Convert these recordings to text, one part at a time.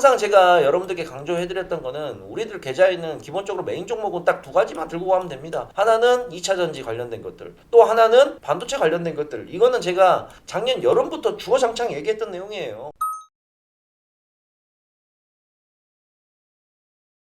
항상 제가 여러분들께 강조해드렸던 거는 우리들 계좌에는 기본적으로 메인 종목은 딱 두 가지만 들고 가면 됩니다. 하나는 2차전지 관련된 것들, 또 하나는 반도체 관련된 것들. 이거는 제가 작년 여름부터 주어장창 얘기했던 내용이에요.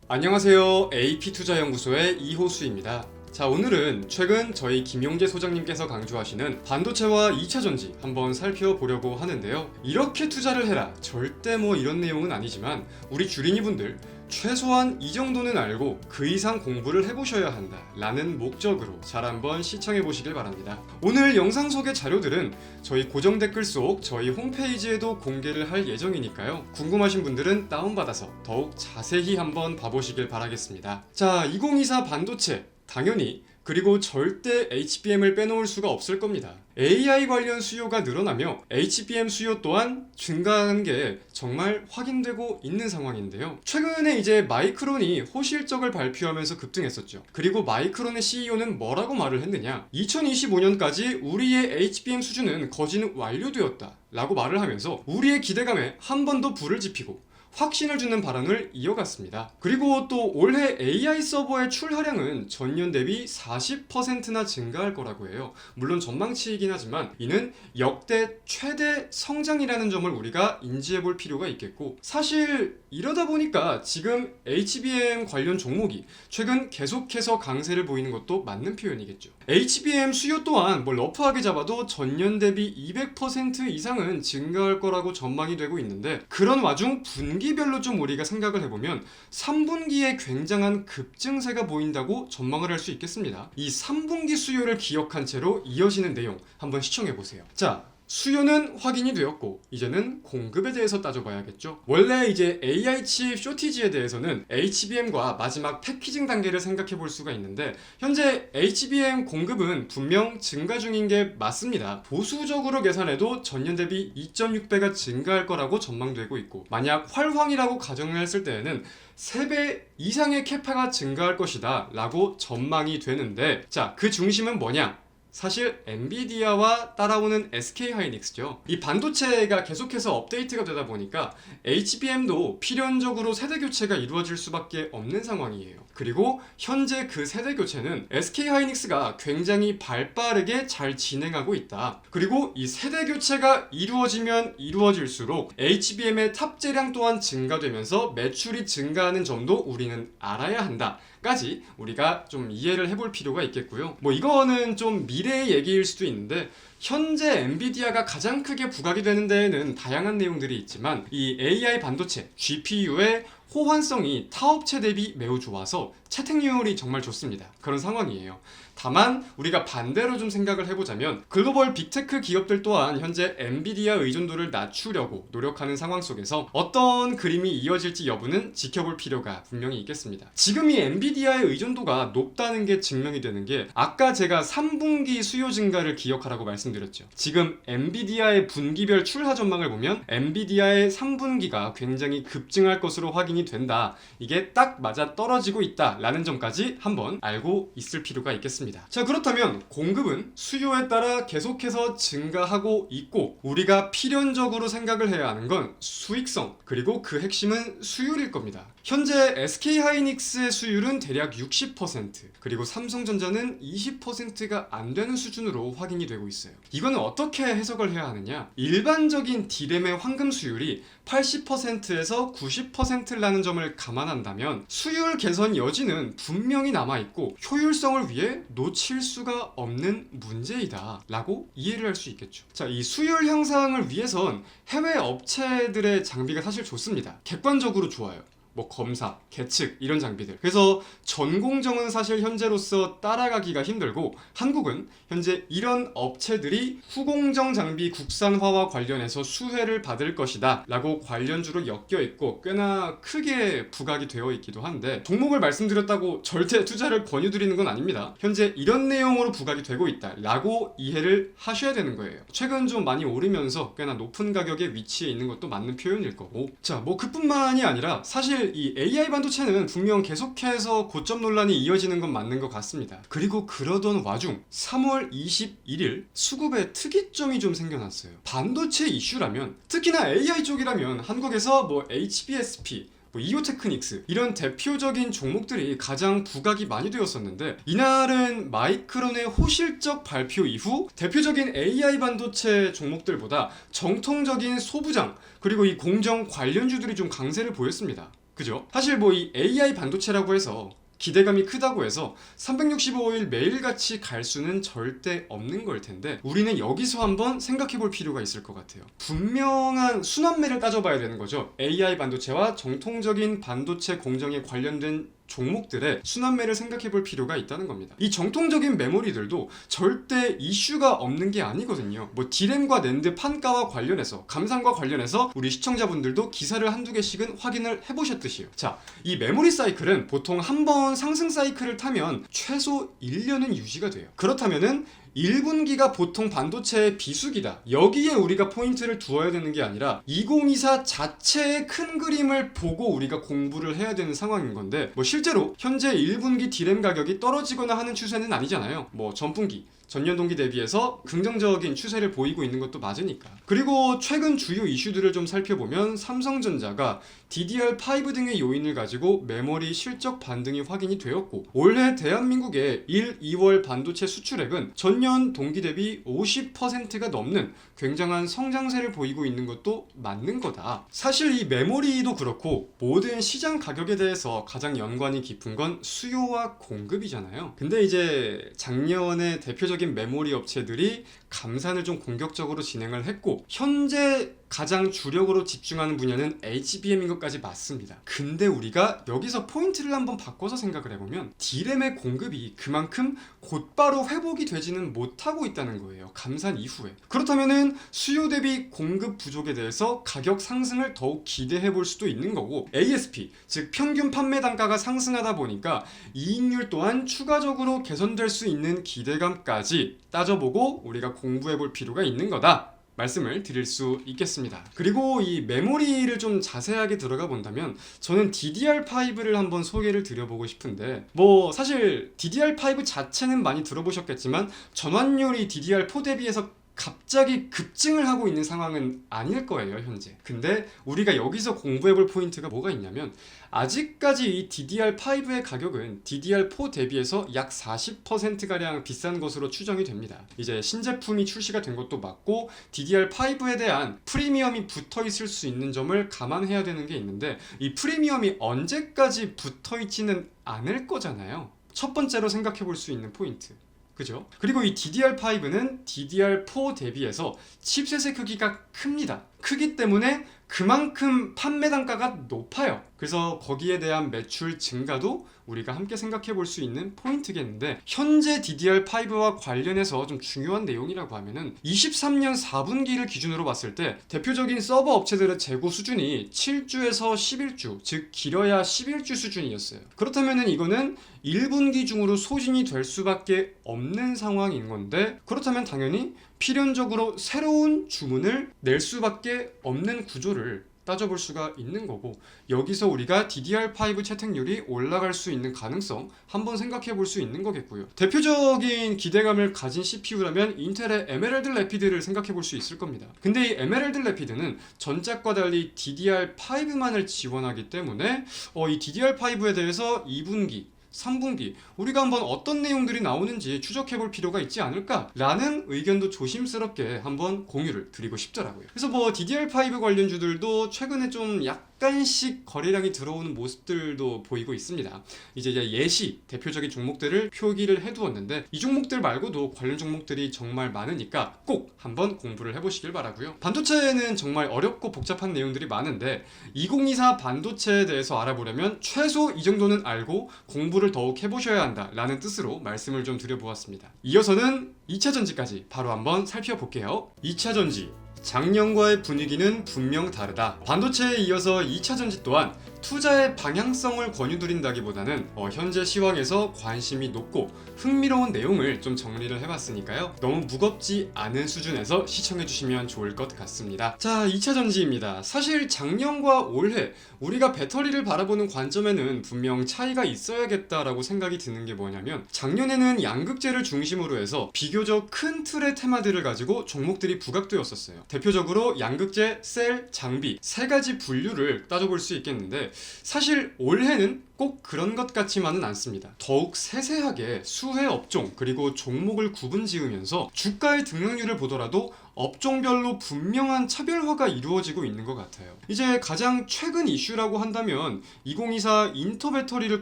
안녕하세요. AP투자연구소의 이호수입니다. 자, 오늘은 최근 저희 김용재 소장님께서 강조하시는 반도체와 2차전지 한번 살펴보려고 하는데요. 이렇게 투자를 해라, 절대 뭐 이런 내용은 아니지만 우리 주린이분들 최소한 이 정도는 알고 그 이상 공부를 해보셔야 한다 라는 목적으로 잘 한번 시청해 보시길 바랍니다. 오늘 영상 속의 자료들은 저희 고정 댓글 속 저희 홈페이지에도 공개를 할 예정이니까요. 궁금하신 분들은 다운받아서 더욱 자세히 한번 봐보시길 바라겠습니다. 자, 2024 반도체 당연히, 그리고 절대 HBM을 빼놓을 수가 없을 겁니다. AI 관련 수요가 늘어나며 HBM 수요 또한 증가하는 게 정말 확인되고 있는 상황인데요. 최근에 이제 마이크론이 호실적을 발표하면서 급등했었죠. 그리고 마이크론의 CEO는 뭐라고 말을 했느냐, 2025년까지 우리의 HBM 수준은 거진 완료되었다 라고 말을 하면서 우리의 기대감에 한 번 더 불을 지피고 확신을 주는 발언을 이어갔습니다. 그리고 또 올해 AI 서버의 출하량은 전년 대비 40%나 증가할 거라고 해요. 물론 전망치이긴 하지만 이는 역대 최대 성장이라는 점을 우리가 인지해 볼 필요가 있겠고, 사실 이러다 보니까 지금 HBM 관련 종목이 최근 계속해서 강세를 보이는 것도 맞는 표현이겠죠. HBM 수요 또한 뭐 러프하게 잡아도 전년 대비 200% 이상은 증가할 거라고 전망이 되고 있는데, 그런 와중 분기별로 좀 우리가 생각을 해보면 3분기에 굉장한 급증세가 보인다고 전망을 할 수 있겠습니다. 이 3분기 수요를 기억한 채로 이어지는 내용 한번 시청해보세요. 자, 수요는 확인이 되었고 이제는 공급에 대해서 따져봐야겠죠. 원래 이제 AI 칩 쇼티지에 대해서는 HBM과 마지막 패키징 단계를 생각해 볼 수가 있는데, 현재 HBM 공급은 분명 증가 중인 게 맞습니다. 보수적으로 계산해도 전년 대비 2.6배가 증가할 거라고 전망되고 있고, 만약 활황이라고 가정을 했을 때에는 3배 이상의 캐파가 증가할 것이다 라고 전망이 되는데, 자, 그 중심은 뭐냐? 사실 엔비디아와 따라오는 SK하이닉스죠. 이 반도체가 계속해서 업데이트가 되다 보니까 HBM도 필연적으로 세대 교체가 이루어질 수밖에 없는 상황이에요. 그리고 현재 그 세대 교체는 SK하이닉스가 굉장히 발빠르게 잘 진행하고 있다. 그리고 이 세대 교체가 이루어지면 이루어질수록 HBM의 탑재량 또한 증가되면서 매출이 증가하는 점도 우리는 알아야 한다 까지 우리가 좀 이해를 해볼 필요가 있겠고요. 뭐 이거는 좀 미래의 얘기일 수도 있는데, 현재 엔비디아가 가장 크게 부각이 되는 데에는 다양한 내용들이 있지만 이 AI 반도체 GPU의 호환성이 타업체 대비 매우 좋아서 채택률이 정말 좋습니다. 그런 상황이에요. 다만 우리가 반대로 좀 생각을 해보자면 글로벌 빅테크 기업들 또한 현재 엔비디아 의존도를 낮추려고 노력하는 상황 속에서 어떤 그림이 이어질지 여부는 지켜볼 필요가 분명히 있겠습니다. 지금 이 엔비디아의 의존도가 높다는 게 증명이 되는 게, 아까 제가 3분기 수요 증가를 기억하라고 말씀드렸죠. 지금 엔비디아의 분기별 출하 전망을 보면 엔비디아의 3분기가 굉장히 급증할 것으로 확인이 된다. 이게 딱 맞아 떨어지고 있다 라는 점까지 한번 알고 있을 필요가 있겠습니다. 자, 그렇다면 공급은 수요에 따라 계속해서 증가하고 있고, 우리가 필연적으로 생각을 해야 하는 건 수익성, 그리고 그 핵심은 수율일 겁니다. 현재 SK하이닉스의 수율은 대략 60%, 그리고 삼성전자는 20%가 안 되는 수준으로 확인이 되고 있어요. 이거는 어떻게 해석을 해야 하느냐? 일반적인 D램의 황금 수율이 80%에서 90%라는 점을 감안한다면 수율 개선 여지는 분명히 남아있고 효율성을 위해 놓칠 수가 없는 문제이다 라고 이해를 할 수 있겠죠. 자, 이 수율 향상을 위해선 해외 업체들의 장비가 사실 좋습니다. 객관적으로 좋아요. 뭐 검사, 계측 이런 장비들. 그래서 전공정은 사실 현재로서 따라가기가 힘들고, 한국은 현재 이런 업체들이 후공정 장비 국산화와 관련해서 수혜를 받을 것이다 라고 관련주로 엮여 있고 꽤나 크게 부각이 되어 있기도 한데, 종목을 말씀드렸다고 절대 투자를 권유드리는 건 아닙니다. 현재 이런 내용으로 부각이 되고 있다 라고 이해를 하셔야 되는 거예요. 최근 좀 많이 오르면서 꽤나 높은 가격에 위치해 있는 것도 맞는 표현일 거고, 자, 뭐 그뿐만이 아니라 사실 사실 이 AI 반도체는 분명 계속해서 고점 논란이 이어지는 건 맞는 것 같습니다. 그리고 그러던 와중 3월 21일 수급에 특이점이 좀 생겨났어요. 반도체 이슈라면, 특히나 AI 쪽이라면 한국에서 뭐 HBSP, 이오테크닉스 이런 대표적인 종목들이 가장 부각이 많이 되었었는데, 이날은 마이크론의 호실적 발표 이후 대표적인 AI 반도체 종목들보다 정통적인 소부장 그리고 이 공정 관련주들이 좀 강세를 보였습니다. 그죠? 사실 뭐 이 AI 반도체라고 해서 기대감이 크다고 해서 365일 매일같이 갈 수는 절대 없는 걸 텐데, 우리는 여기서 한번 생각해 볼 필요가 있을 것 같아요. 분명한 순환매를 따져봐야 되는 거죠. AI 반도체와 정통적인 반도체 공정에 관련된 종목들의 순환매를 생각해 볼 필요가 있다는 겁니다. 이 정통적인 메모리들도 절대 이슈가 없는 게 아니거든요. 뭐 디램과 낸드 판가와 관련해서, 감산과 관련해서 우리 시청자분들도 기사를 한두 개씩은 확인을 해보셨듯이요. 자, 이 메모리 사이클은 보통 한 번 상승 사이클을 타면 최소 1년은 유지가 돼요. 그렇다면은 1분기가 보통 반도체의 비수기다, 여기에 우리가 포인트를 두어야 되는 게 아니라 2024 자체의 큰 그림을 보고 우리가 공부를 해야 되는 상황인 건데, 뭐 실제로 현재 1분기 디램 가격이 떨어지거나 하는 추세는 아니잖아요. 뭐 전분기, 전년 동기 대비해서 긍정적인 추세를 보이고 있는 것도 맞으니까. 그리고 최근 주요 이슈들을 좀 살펴보면 삼성전자가 DDR5 등의 요인을 가지고 메모리 실적 반등이 확인이 되었고, 올해 대한민국의 1, 2월 반도체 수출액은 전년 동기 대비 50%가 넘는 굉장한 성장세를 보이고 있는 것도 맞는 거다. 사실 이 메모리도 그렇고 모든 시장 가격에 대해서 가장 연관이 깊은 건 수요와 공급이잖아요. 근데 이제 작년에 대표적인 메모리 업체들이 감산을 좀 공격적으로 진행을 했고, 현재 가장 주력으로 집중하는 분야는 HBM인 것까지 맞습니다. 근데 우리가 여기서 포인트를 한번 바꿔서 생각을 해보면 D램의 공급이 그만큼 곧바로 회복이 되지는 못하고 있다는 거예요. 감산 이후에. 그렇다면은 수요 대비 공급 부족에 대해서 가격 상승을 더욱 기대해 볼 수도 있는 거고, ASP, 즉 평균 판매 단가가 상승하다 보니까 이익률 또한 추가적으로 개선될 수 있는 기대감까지 따져보고 우리가 공부해 볼 필요가 있는 거다, 말씀을 드릴 수 있겠습니다. 그리고 이 메모리를 좀 자세하게 들어가 본다면 저는 DDR5를 한번 소개를 드려보고 싶은데, 뭐 사실 DDR5 자체는 많이 들어보셨겠지만 전환율이 DDR4 대비해서 갑자기 급증을 하고 있는 상황은 아닐 거예요, 현재. 근데 우리가 여기서 공부해볼 포인트가 뭐가 있냐면, 아직까지 이 DDR5의 가격은 DDR4 대비해서 약 40%가량 비싼 것으로 추정이 됩니다. 이제 신제품이 출시가 된 것도 맞고 DDR5에 대한 프리미엄이 붙어 있을 수 있는 점을 감안해야 되는 게 있는데, 이 프리미엄이 언제까지 붙어 있지는 않을 거잖아요. 첫 번째로 생각해 볼 수 있는 포인트. 그죠? 그리고 이 DDR5는 DDR4 대비해서 칩셋의 크기가 큽니다. 크기 때문에 그만큼 판매 단가가 높아요. 그래서 거기에 대한 매출 증가도 우리가 함께 생각해 볼 수 있는 포인트겠는데, 현재 DDR5와 관련해서 좀 중요한 내용이라고 하면은 23년 4분기를 기준으로 봤을 때 대표적인 서버 업체들의 재고 수준이 7주에서 11주, 즉 길어야 11주 수준이었어요. 그렇다면은 이거는 1분기 중으로 소진이 될 수밖에 없는 상황인 건데, 그렇다면 당연히 필연적으로 새로운 주문을 낼 수밖에 없는 구조를 따져볼 수가 있는 거고, 여기서 우리가 DDR5 채택률이 올라갈 수 있는 가능성 한번 생각해 볼 수 있는 거겠고요. 대표적인 기대감을 가진 CPU라면 인텔의 에메랄드 래피드를 생각해 볼 수 있을 겁니다. 근데 이 에메랄드 래피드는 전작과 달리 DDR5만을 지원하기 때문에 이 DDR5에 대해서 2분기 3분기 우리가 한번 어떤 내용들이 나오는지 추적해 볼 필요가 있지 않을까라는 의견도 조심스럽게 한번 공유를 드리고 싶더라고요. 그래서 뭐 DDR5 관련주들도 최근에 좀 약간씩 거래량이 들어오는 모습들도 보이고 있습니다. 이제 예시 대표적인 종목들을 표기를 해두었는데, 이 종목들 말고도 관련 종목들이 정말 많으니까 꼭 한번 공부를 해보시길 바라고요. 반도체는 정말 어렵고 복잡한 내용들이 많은데 2024 반도체에 대해서 알아보려면 최소 이 정도는 알고 공부를 더욱 해보셔야 한다라는 뜻으로 말씀을 좀 드려보았습니다. 이어서는 2차전지까지 바로 한번 살펴볼게요. 2차전지, 작년과의 분위기는 분명 다르다. 반도체에 이어서 2차전지 또한 투자의 방향성을 권유드린다기보다는 현재 시황에서 관심이 높고 흥미로운 내용을 좀 정리를 해봤으니까요. 너무 무겁지 않은 수준에서 시청해주시면 좋을 것 같습니다. 자, 2차 전지입니다. 사실 작년과 올해 우리가 배터리를 바라보는 관점에는 분명 차이가 있어야겠다라고 생각이 드는 게 뭐냐면, 작년에는 양극재를 중심으로 해서 비교적 큰 틀의 테마들을 가지고 종목들이 부각되었었어요. 대표적으로 양극재, 셀, 장비 세 가지 분류를 따져볼 수 있겠는데, 사실 올해는 꼭 그런 것 같지만은 않습니다. 더욱 세세하게 수혜 업종 그리고 종목을 구분 지으면서 주가의 등락률을 보더라도 업종별로 분명한 차별화가 이루어지고 있는 것 같아요. 이제 가장 최근 이슈라고 한다면 2024 인터배터리를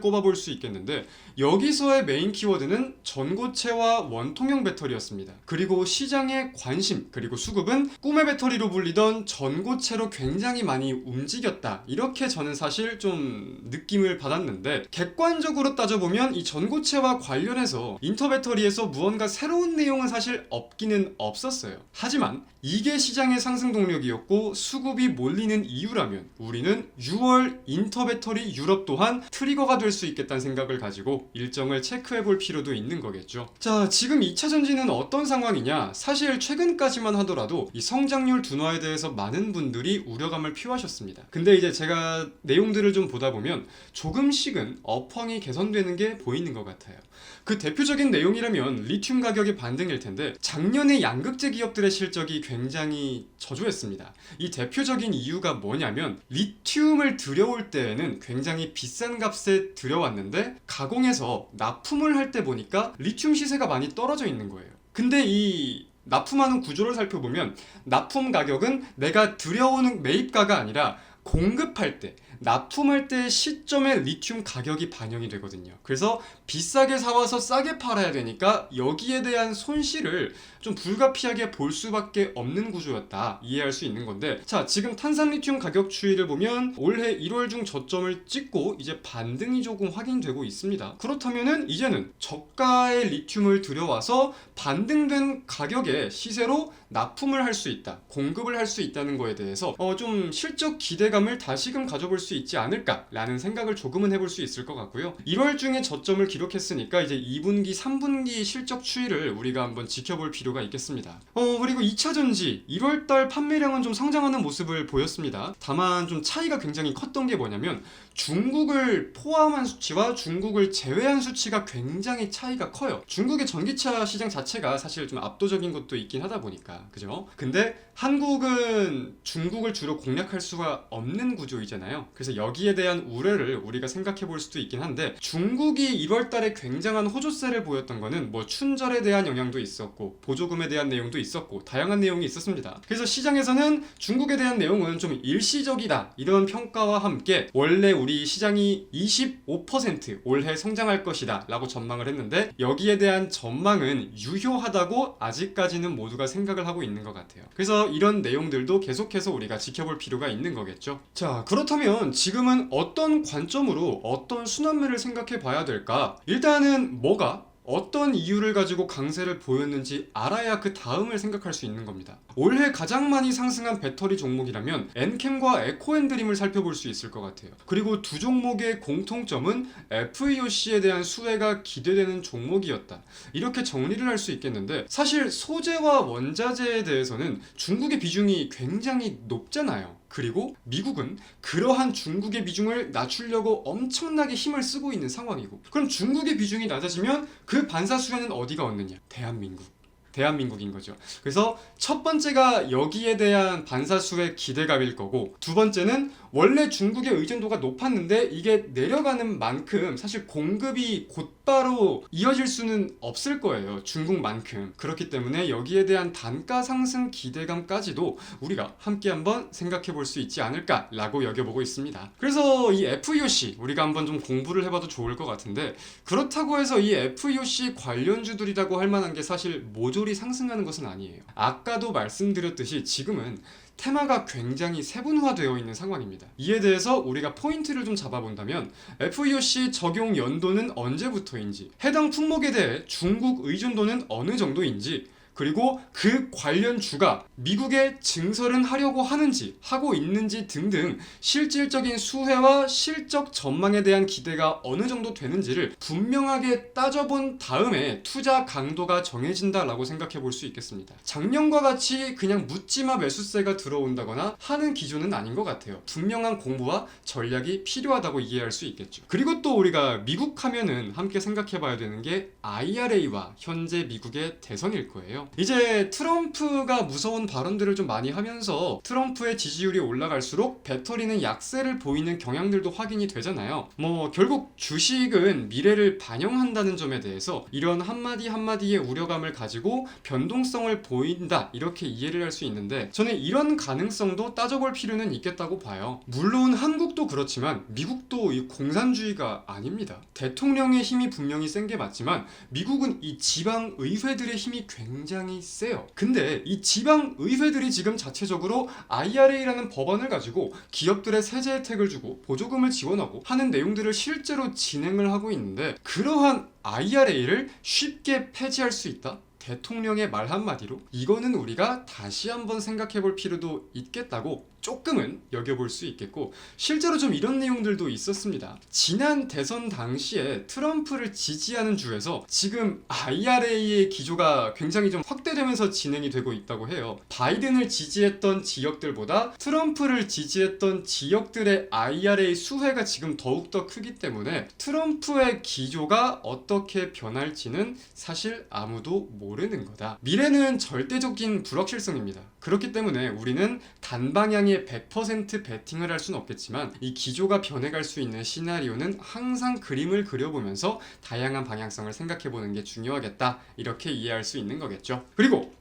꼽아볼 수 있겠는데, 여기서의 메인 키워드는 전고체와 원통형 배터리였습니다. 그리고 시장의 관심 그리고 수급은 꿈의 배터리로 불리던 전고체로 굉장히 많이 움직였다, 이렇게 저는 사실 좀 느낌을 받았는데, 객관적으로 따져보면 이 전고체와 관련해서 인터배터리에서 무언가 새로운 내용은 사실 없기는 없었어요. 하지만 이게 시장의 상승 동력이었고 수급이 몰리는 이유라면 우리는 6월 인터배터리 유럽 또한 트리거가 될 수 있겠다는 생각을 가지고 일정을 체크해 볼 필요도 있는 거겠죠. 자, 지금 2차 전지는 어떤 상황이냐? 사실 최근까지만 하더라도 이 성장률 둔화에 대해서 많은 분들이 우려감을 표하셨습니다. 근데 이제 제가 내용들을 좀 보다 보면 조금씩은 업황이 개선되는 게 보이는 것 같아요. 그 대표적인 내용이라면 리튬 가격의 반등일 텐데, 작년에 양극재 기업들의 실적이 굉장히 저조했습니다. 이 대표적인 이유가 뭐냐면, 리튬을 들여올 때에는 굉장히 비싼 값에 들여왔는데 가공해서 납품을 할 때 보니까 리튬 시세가 많이 떨어져 있는 거예요. 근데 이 납품하는 구조를 살펴보면 납품 가격은 내가 들여오는 매입가가 아니라 공급할 때, 납품할 때 시점에 리튬 가격이 반영이 되거든요. 그래서 비싸게 사와서 싸게 팔아야 되니까 여기에 대한 손실을 좀 불가피하게 볼 수밖에 없는 구조였다, 이해할 수 있는 건데, 자, 지금 탄산 리튬 가격 추이를 보면 올해 1월 중 저점을 찍고 이제 반등이 조금 확인되고 있습니다. 그렇다면은 이제는 저가의 리튬을 들여와서 반등된 가격의 시세로 납품을 할 수 있다, 공급을 할 수 있다는 거에 대해서 좀 실적 기대감을 다시금 가져볼 수 있지 않을까라는 생각을 조금은 해볼 수 있을 것 같고요. 1월 중에 저점을 기록했으니까 이제 2분기, 3분기 실적 추이를 우리가 한번 지켜볼 필요가 있겠습니다. 그리고 2차 전지 1월달 판매량은 좀 성장하는 모습을 보였습니다. 다만 좀 차이가 굉장히 컸던 게 뭐냐면, 중국을 포함한 수치와 중국을 제외한 수치가 굉장히 차이가 커요. 중국의 전기차 시장 자체가 사실 좀 압도적인 것도 있긴 하다 보니까, 그죠? 근데 한국은 중국을 주로 공략할 수가 없는 구조이잖아요. 그래서 여기에 대한 우려를 우리가 생각해 볼 수도 있긴 한데, 중국이 1월 달에 굉장한 호조세를 보였던 거는 뭐 춘절에 대한 영향도 있었고 보조금에 대한 내용도 있었고 다양한 내용이 있었습니다. 그래서 시장에서는 중국에 대한 내용은 좀 일시적이다, 이런 평가와 함께 원래 우리 시장이 25% 올해 성장할 것이다 라고 전망을 했는데, 여기에 대한 전망은 유효하다고 아직까지는 모두가 생각을 하고 있는 것 같아요. 그래서 이런 내용들도 계속해서 우리가 지켜볼 필요가 있는 거겠죠. 자, 그렇다면 지금은 어떤 관점으로 어떤 순환매를 생각해 봐야 될까? 일단은 뭐가 어떤 이유를 가지고 강세를 보였는지 알아야 그 다음을 생각할 수 있는 겁니다. 올해 가장 많이 상승한 배터리 종목이라면 엔캠과 에코앤드림을 살펴볼 수 있을 것 같아요. 그리고 두 종목의 공통점은 FEOC에 대한 수혜가 기대되는 종목이었다, 이렇게 정리를 할 수 있겠는데, 사실 소재와 원자재에 대해서는 중국의 비중이 굉장히 높잖아요. 그리고 미국은 그러한 중국의 비중을 낮추려고 엄청나게 힘을 쓰고 있는 상황이고, 그럼 중국의 비중이 낮아지면 그 반사수혜는 어디가 얻느냐? 대한민국인 거죠. 그래서 첫 번째가 여기에 대한 반사수의 기대감일 거고, 두 번째는 원래 중국의 의존도가 높았는데 이게 내려가는 만큼 사실 공급이 곧바로 이어질 수는 없을 거예요, 중국만큼. 그렇기 때문에 여기에 대한 단가 상승 기대감까지도 우리가 함께 한번 생각해 볼 수 있지 않을까라고 여겨보고 있습니다. 그래서 이 FEOC 우리가 한번 좀 공부를 해봐도 좋을 것 같은데, 그렇다고 해서 이 FEOC 관련주들이라고 할 만한 게 사실 모조리 상승하는 것은 아니에요. 아까도 말씀드렸듯이 지금은 테마가 굉장히 세분화되어 있는 상황입니다. 이에 대해서 우리가 포인트를 좀 잡아본다면, FEOC 적용 연도는 언제부터인지, 해당 품목에 대해 중국 의존도는 어느 정도인지, 그리고 그 관련 주가 미국에 증설은 하려고 하는지 하고 있는지 등등 실질적인 수혜와 실적 전망에 대한 기대가 어느 정도 되는지를 분명하게 따져본 다음에 투자 강도가 정해진다라고 생각해 볼 수 있겠습니다. 작년과 같이 그냥 묻지마 매수세가 들어온다거나 하는 기준은 아닌 것 같아요. 분명한 공부와 전략이 필요하다고 이해할 수 있겠죠. 그리고 또 우리가 미국 하면은 함께 생각해 봐야 되는 게 IRA와 현재 미국의 대선일 거예요. 이제 트럼프가 무서운 발언들을 좀 많이 하면서 트럼프의 지지율이 올라갈수록 배터리는 약세를 보이는 경향들도 확인이 되잖아요. 결국 주식은 미래를 반영한다는 점에 대해서 이런 한마디 한마디의 우려감을 가지고 변동성을 보인다 이렇게 이해를 할 수 있는데 저는 이런 가능성도 따져볼 필요는 있겠다고 봐요. 물론 한국도 그렇지만 미국도 이 공산주의가 아닙니다. 대통령의 힘이 분명히 센 게 맞지만 미국은 이 지방 의회들의 힘이 굉장히 세요. 근데 이 지방 의회들이 지금 자체적으로 IRA라는 법안을 가지고 기업들의 세제 혜택을 주고 보조금을 지원하고 하는 내용들을 실제로 진행을 하고 있는데 그러한 IRA를 쉽게 폐지할 수 있다? 대통령의 말 한마디로 이거는 우리가 다시 한번 생각해 볼 필요도 있겠다고 조금은 여겨볼 수 있겠고 실제로 좀 이런 내용들도 있었습니다. 지난 대선 당시에 트럼프를 지지하는 주에서 지금 IRA의 기조가 굉장히 좀 확대되면서 진행이 되고 있다고 해요. 바이든을 지지했던 지역들보다 트럼프를 지지했던 지역들의 IRA 수혜가 지금 더욱더 크기 때문에 트럼프의 기조가 어떻게 변할지는 사실 아무도 모르는 거다. 미래는 절대적인 불확실성입니다. 그렇기 때문에 우리는 단방향의 100% 베팅을 할 수는 없겠지만 이 기조가 변해갈 수 있는 시나리오는 항상 그림을 그려보면서 다양한 방향성을 생각해보는 게 중요하겠다 이렇게 이해할 수 있는 거겠죠. 그리고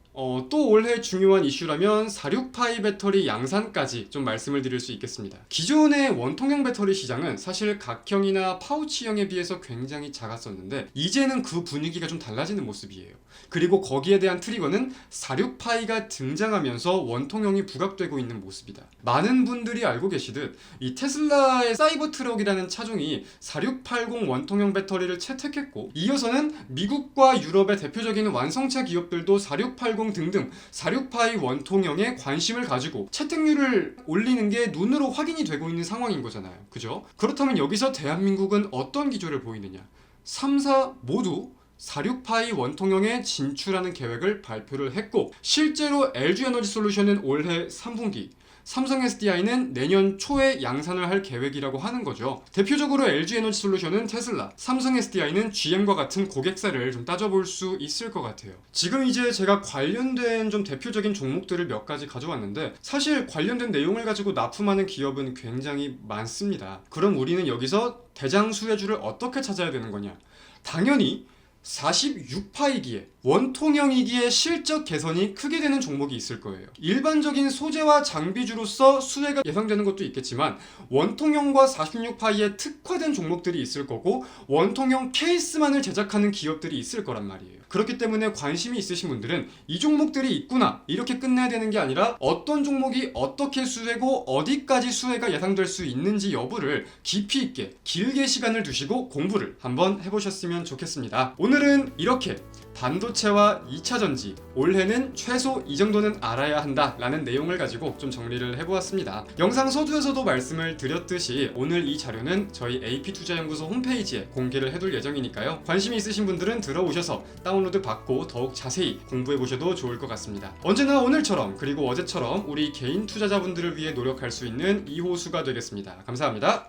또 올해 중요한 이슈라면 46파이 배터리 양산까지 좀 말씀을 드릴 수 있겠습니다. 기존의 원통형 배터리 시장은 사실 각형이나 파우치형에 비해서 굉장히 작았었는데 이제는 그 분위기가 좀 달라지는 모습이에요. 그리고 거기에 대한 트리거는 46파이가 등장하면서 원통형이 부각되고 있는 모습이다. 많은 분들이 알고 계시듯 이 테슬라의 사이버 트럭이라는 차종이 4680 원통형 배터리를 채택했고 이어서는 미국과 유럽의 대표적인 완성차 기업들도 4680 등등 46파이 원통형에 관심을 가지고 채택률을 올리는 게 눈으로 확인이 되고 있는 상황인 거잖아요. 그죠? 그렇다면 여기서 대한민국은 어떤 기조를 보이느냐? 3사 모두 46파이 원통형에 진출하는 계획을 발표를 했고 실제로 LG에너지솔루션은 올해 3분기 삼성 SDI는 내년 초에 양산을 할 계획이라고 하는 거죠. 대표적으로 LG에너지솔루션은 테슬라, 삼성 SDI는 GM과 같은 고객사를 좀 따져볼 수 있을 것 같아요. 지금 이제 제가 관련된 좀 대표적인 종목들을 몇 가지 가져왔는데 사실 관련된 내용을 가지고 납품하는 기업은 굉장히 많습니다. 그럼 우리는 여기서 대장 수혜주를 어떻게 찾아야 되는 거냐? 당연히 46파이기에 원통형이기에 실적 개선이 크게 되는 종목이 있을 거예요. 일반적인 소재와 장비주로서 수혜가 예상되는 것도 있겠지만 원통형과 46파이에 특화된 종목들이 있을 거고 원통형 케이스만을 제작하는 기업들이 있을 거란 말이에요. 그렇기 때문에 관심이 있으신 분들은 이 종목들이 있구나 이렇게 끝내야 되는 게 아니라 어떤 종목이 어떻게 수혜고 어디까지 수혜가 예상될 수 있는지 여부를 깊이 있게 길게 시간을 두시고 공부를 한번 해보셨으면 좋겠습니다. 오늘은 이렇게 반도체와 2차전지 올해는 최소 이 정도는 알아야 한다 라는 내용을 가지고 좀 정리를 해보았습니다. 영상 서두에서도 말씀을 드렸듯이 오늘 이 자료는 저희 AP투자연구소 홈페이지에 공개를 해둘 예정이니까요. 관심이 있으신 분들은 들어오셔서 다운로드 받고 더욱 자세히 공부해보셔도 좋을 것 같습니다. 언제나 오늘처럼 그리고 어제처럼 우리 개인 투자자분들을 위해 노력할 수 있는 이호수가 되겠습니다. 감사합니다.